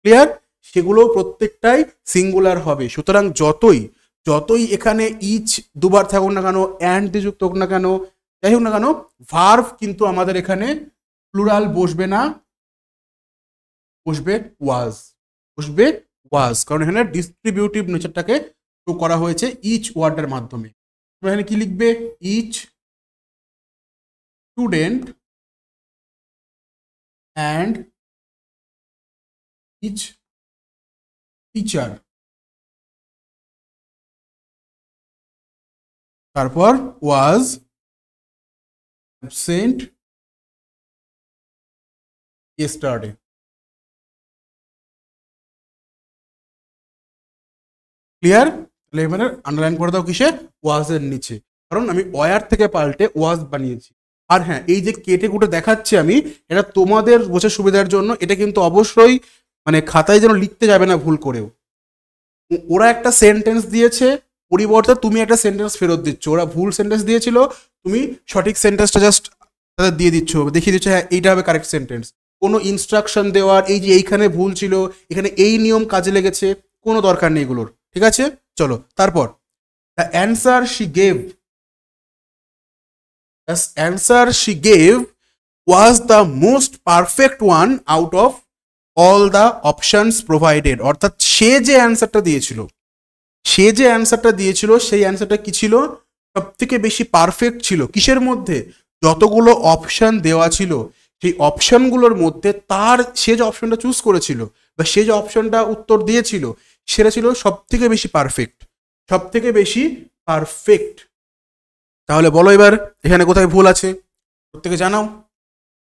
ক্লিয়ার, সেগুলোও প্রত্যেকটাই সিঙ্গুলার হবে। সুতরাং যতই যতই এখানে ইচ দুবার থাকুক না কেন, অ্যান্ড দিয়ে যুক্ত হোক না কেন, যাই হোক না কেন, ভার্ব কিন্তু আমাদের এখানে প্লুরাল বসবে না, বসবে ওয়াজ, বসবে ওয়াজ, কারণ এখানে ডিস্ট্রিবিউটিভ নেচারটাকে শো করা হয়েছে ইচ ওয়ার্ডের মাধ্যমে। এখানে কি লিখবে, each student and each teacher, তারপর ওয়াজ অ্যাবসেন্ট yesterday। ক্লিয়ার? তাহলে এবারে আন্ডারলাইন করে দাও কিসে, ওয়াজ এর নিচে, কারণ আমি ওয়ার থেকে পাল্টে ওয়াজ বানিয়েছি। আর হ্যাঁ, এই যে কেটে কুটে দেখাচ্ছি আমি, এটা তোমাদের বোঝার সুবিধার জন্য, এটা কিন্তু অবশ্যই মানে খাতায় যেন লিখতে যাবে না ভুল করেও। ওরা একটা সেন্টেন্স দিয়েছে, পরিবর্তে তুমি একটা সেন্টেন্স ফেরত দিচ্ছ, ওরা ভুল সেন্টেন্স দিয়েছিল, তুমি সঠিক সেন্টেন্সটা জাস্ট তাদের দিয়ে দিচ্ছ, দেখিয়ে দিচ্ছ হ্যাঁ এইটা হবে কারেক্ট সেন্টেন্স। কোনো ইনস্ট্রাকশন দেওয়ার, এই যে এইখানে ভুল ছিল, এখানে এই নিয়ম কাজে লেগেছে, কোনো দরকার নেই এগুলোর, ঠিক আছে। চলো তারপর, the answer she gave, the answer she gave was the most perfect one out of all the options provided. অর্থাৎ সে যে অ্যান্সারটা দিয়েছিল, সে যে অ্যান্সারটা দিয়েছিল সেই অ্যান্সারটা কি ছিল, সব থেকে বেশি পারফেক্ট ছিল কিসের মধ্যে, যতগুলো অপশন দেওয়া ছিল সেই অপশনগুলোর মধ্যে তার সে যে অপশনটা চুজ করেছিল বা সে যে অপশনটা উত্তর দিয়েছিল সেটা ছিল সব থেকে বেশি পারফেক্ট, সব থেকে বেশি পারফেক্ট। তাহলে বলো এবার এখানে কোথায় ভুল আছে, প্রত্যেকে জানাও।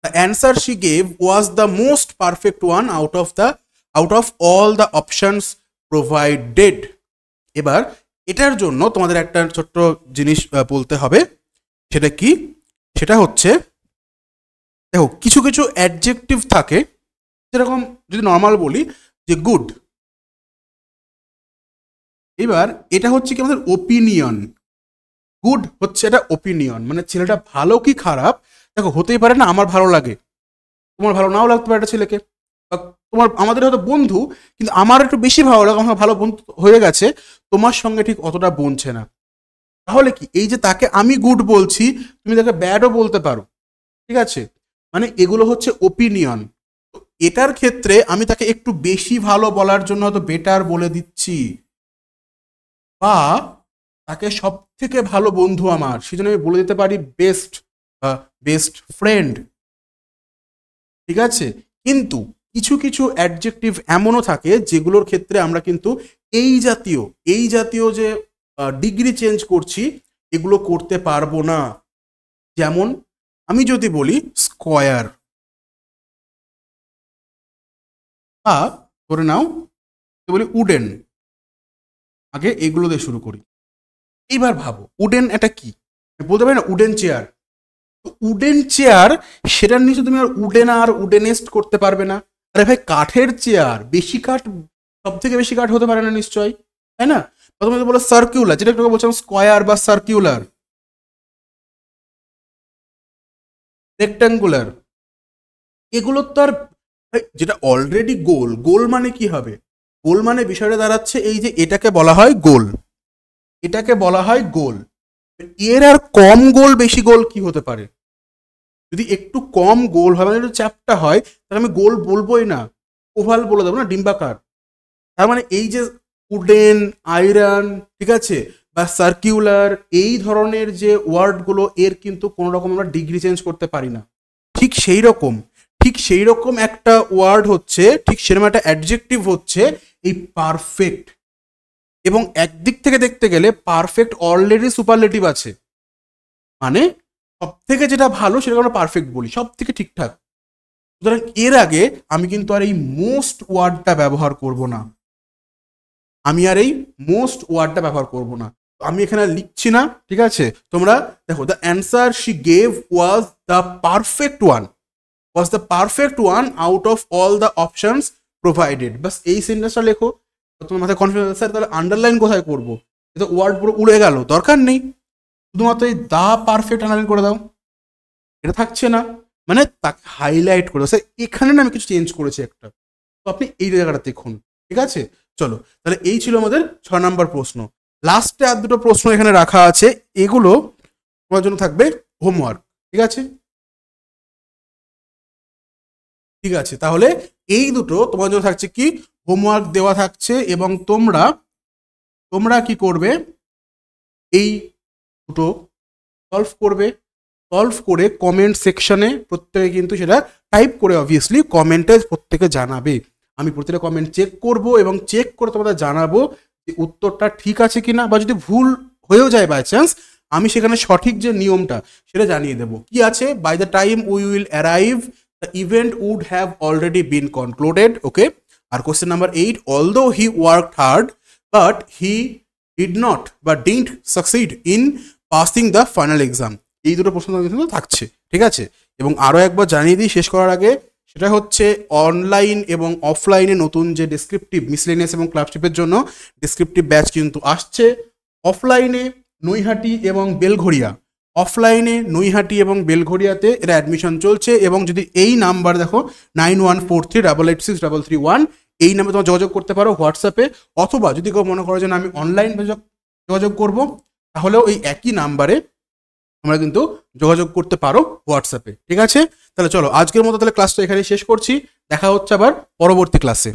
The answer she gave was the most perfect one out of all the options provided. এবার এটার জন্য তোমাদের একটা ছোট্ট জিনিস বলতে হবে, সেটা কি, সেটা হচ্ছে দেখো কিছু কিছু অ্যাডজেক্টিভ থাকে, যেরকম যদি নর্মাল বলি যে গুড, এবার এটা হচ্ছে কি আমাদের ওপিনিয়ন, গুড হচ্ছে এটা ওপিনিয়ন, মানে ছেলেটা ভালো কি খারাপ, দেখো হতেই পারে না আমার ভালো লাগে, তোমার ভালো নাও লাগতে পারে একটা ছেলেকে, বা তোমার আমাদের হয়তো বন্ধু, কিন্তু আমার একটু বেশি ভালো লাগে, আমার ভালো বন্ধু হয়ে গেছে, তোমার সঙ্গে ঠিক অতটা বনছে না। তাহলে কি এই যে তাকে আমি গুড বলছি, তুমি তাকে ব্যাডও বলতে পারো, ঠিক আছে, মানে এগুলো হচ্ছে ওপিনিয়ন। তো এটার ক্ষেত্রে আমি তাকে একটু বেশি ভালো বলার জন্য হয়তো বেটার বলে দিচ্ছি, বা তাকে সব থেকে ভালো বন্ধু আমার, সেজন্য আমি বলে দিতে পারি বেস্ট বা বেস্ট ফ্রেন্ড, ঠিক আছে। কিন্তু কিছু কিছু অ্যাডজেক্টিভ এমনও থাকে যেগুলোর ক্ষেত্রে আমরা কিন্তু এই জাতীয় যে ডিগ্রি চেঞ্জ করছি এগুলো করতে পারবো না। যেমন আমি যদি বলি স্কয়ার, বা ধরে নাও বলি উডেন, আগে এগুলো দিয়ে শুরু করি। এইবার ভাবো উডেন এটা কি, বলতে পারি না উডেন চেয়ার, উডেন চেয়ার সেটার নিচে তুমি আর উডেন আর উডেনেস্ট করতে পারবে না। আরে ভাই কাঠের চেয়ার, বেশি কাঠ, সব থেকে বেশি কাঠ হতে পারে না নিশ্চয়ই, তাই না। প্রথমে বলো সার্কিউলার, যেটা একটু বলছিলাম স্কোয়ার বা সার্কিউলার, রেক্টাঙ্গুলার, এগুলো তো আর যেটা অলরেডি গোল, গোল মানে কি হবে, গোল মানে বিষয়টা দাঁড়াচ্ছে এই যে এটাকে বলা হয় গোল, এটাকে বলা হয় গোল, এর আর কম গোল বেশি গোল কি হতে পারে, যদি একটু কম গোল হয় মানে একটু চ্যাপটা হয় তাহলে আমি গোল বলবোই না, ওভাল বলে দেবো না, ডিম্বাকার। তার মানে এই যে উডেন, আয়রন, ঠিক আছে, বা সার্কিউলার, এই ধরনের যে ওয়ার্ডগুলো এর কিন্তু কোনো রকম আমরা ডিগ্রি চেঞ্জ করতে পারি না। ঠিক সেই রকম একটা ওয়ার্ড হচ্ছে, ঠিক সেরকম একটা অ্যাডজেক্টিভ হচ্ছে এই পারফেক্ট। এবং একদিক থেকে দেখতে গেলে পারফেক্ট অলরেডি সুপারলেটিভ আছে, মানে সব থেকে যেটা ভালো সেটাকে আমরা পারফেক্ট বলি, সব থেকে ঠিকঠাক। সুতরাং এর আগে আমি কিন্তু আর এই মোস্ট ওয়ার্ডটা ব্যবহার করব না, আমি এখানে লিখছি না, ঠিক আছে। তোমরা দেখো, the answer she gave was the perfect one out of all the options provided. বাস এই সেন্টেন্সটা লেখো। তোমার মাথায় কনফিউশন, স্যার তাহলে আন্ডারলাইন কোথায় করবো? এটা ওয়ার্ড পুরো উড়ে গেল, দরকার নেই, শুধুমাত্র এই দা পারফেক্ট আন্ডারলাইন করে দাও, এটা থাকছে না, মানে তাকে হাইলাইট করে দাও। স্যার এখানে না আমি কিছু চেঞ্জ করেছি একটা, তো আপনি এই জায়গাটা দেখুন, ঠিক আছে। চলো, তাহলে এই ছিল আমাদের 6 নম্বর প্রশ্ন। লাস্টে আর দুটো প্রশ্ন এখানে রাখা আছে, এগুলো তোমার জন্য থাকবে হোমওয়ার্ক, ঠিক আছে। তাহলে এই দুটো তোমার জন্য থাকছে কি, হোমওয়ার্ক দেওয়া থাকছে, এবং তোমরা কি করবে, এই দুটো সলভ করে কমেন্ট সেকশনে প্রত্যেকে কিন্তু সেটা টাইপ করে অবভিয়াসলি কমেন্টে প্রত্যেকে জানাবে। আমি প্রত্যেকটা কমেন্ট চেক করব এবং চেক করে তোমাদের জানাবো যে উত্তরটা ঠিক আছে কিনা, বা যদি ভুল হয়েও যায় বাই চান্স, আমি সেখানে সঠিক যে নিয়মটা সেটা জানিয়ে দেবো। কি আছে, by the time we will arrive the event would have already been concluded, okay. আর question number 8, although he worked hard but he didn't succeed in passing the final exam। এই দুটো প্রশ্ন কিন্তু থাকছে, ঠিক আছে। এবং আরও একবার জানিয়ে দিই শেষ করার আগে, সেটা হচ্ছে অনলাইন এবং অফলাইনে নতুন যে ডেসক্রিপটিভ মিসলেনিয়াস এবং ক্লাবশিপের জন্য ডেসক্রিপটিভ ব্যাচ কিন্তু আসছে। অফলাইনে নৈহাটি এবং বেলঘড়িয়াতে এরা অ্যাডমিশন চলছে। এবং যদি এই নাম্বার দেখো 9143886333 এই নাম্বারে তোমরা যোগাযোগ করতে পারো হোয়াটসঅ্যাপে, অথবা যদি কেউ মনে করো যে আমি অনলাইন যোগাযোগ করব, তাহলেও এই একই নাম্বারে তোমরা কিন্তু যোগাযোগ করতে পারো হোয়াটসঅ্যাপে, ঠিক আছে। তাহলে চলো, আজকের মতো তাহলে ক্লাসটা এখানে শেষ করছি, দেখা হচ্ছে আবার পরবর্তী ক্লাসে।